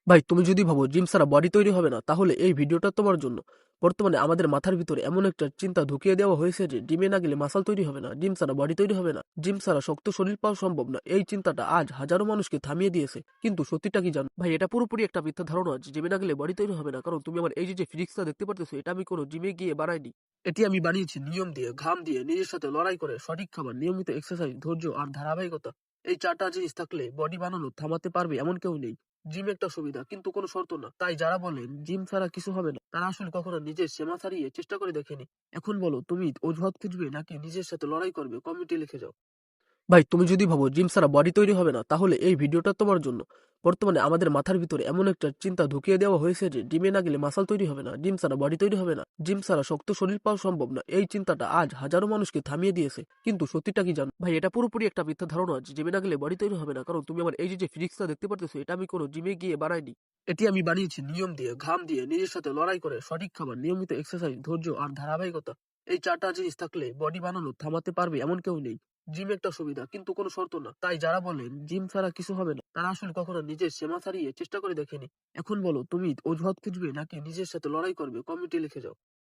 ভাই তুমি যদি ভাবো জিম ছাড়া বডি তৈরি হবে না, তাহলে এই ভিডিওটা তোমার জন্য। বর্তমানে আমাদের মাথার ভিতরে এমন একটা চিন্তা ঢুকিয়ে দেওয়া হয়েছে যে জিমে না গেলে মাসল তৈরি হবে না, জিম ছাড়া বডি তৈরি হবে না, জিম ছাড়া শক্ত শরীর পাওয়া সম্ভব না। এই চিন্তাটা আজ হাজারো মানুষকে থামিয়ে দিয়েছে। কিন্তু সত্যিটা কি জানো ভাই, এটা পুরোপুরি একটা মিথ্যা ধারণা যে জিমে না গেলে বডি তৈরি হবে না। কারণ তুমি আমার এই যে ফিজিক্সটা দেখতে পারতেছো, এটা আমি কোনো জিমে গিয়ে বানাইনি। এটি আমি বানিয়েছি নিয়ম দিয়ে, ঘাম দিয়ে, নিজের সাথে লড়াই করে, সঠিক খাবার, নিয়মিত এক্সারসাইজ, ধৈর্য আর ধারাবাহিকতা। এই চারটা জিনিস থাকলে বডি বানানো থামাতে পারবে এমন কেউ নেই। জিম একটা সুবিধা, কিন্তু কোনো শর্ত না। তাই যারা বলেন জিম ছাড়া কিছু হবে না, তারা আসলে কখনো নিজের সীমা ছাড়িয়ে চেষ্টা করে দেখেনি। এখন বলো, তুমি অজুহাত খুঁজবে নাকি নিজের সাথে লড়াই করবে? কমিটি লিখে যাও। ভাই তুমি যদি ভাবো জিম ছাড়া বডি তৈরি হবে না, তাহলে এই ভিডিওটা তোমার জন্য। বর্তমানে আমাদের মাথার ভিতরে এমন একটা চিন্তা ঢুকিয়ে দেওয়া হয়েছে যে জিমে না গেলে মাসল তৈরি হবে না, জিম ছাড়া বডি তৈরি হবে না, জিম ছাড়া শক্ত শরীর পাওয়া সম্ভব না। এই চিন্তাটা আজ হাজারো মানুষকে থামিয়ে দিয়েছে। কিন্তু সত্যিটা কি জানো ভাই, এটা পুরোপুরি একটা মিথ্যা ধারণা যে জিমে না গেলে বডি তৈরি হবে না। কারণ তুমি আমার এই যে ফিজিক্সটা দেখতে পারতেছো, এটা আমি কোনো জিমে গিয়ে বানাইনি। এটি আমি বানিয়েছি নিয়ম দিয়ে, ঘাম দিয়ে, নিজের সাথে লড়াই করে, সঠিক খাবার, নিয়মিত এক্সারসাইজ, ধৈর্য আর ধারাবাহিকতা। এই চারটা জিনিস থাকলে বডি বানানো থামাতে পারবে এমন কেউ নেই। জিম একটা সুবিধা, কিন্তু কোনো শর্ত না। তাই যারা বলেন জিম ছাড়া কিছু হবে না, তারা আসলে কখনো নিজের সীমা ছাড়িয়ে চেষ্টা করে দেখেনি। এখন বলো, তুমি অজুহাত খুঁজবে নাকি নিজের সাথে লড়াই করবে? কমিটি লিখে যাও।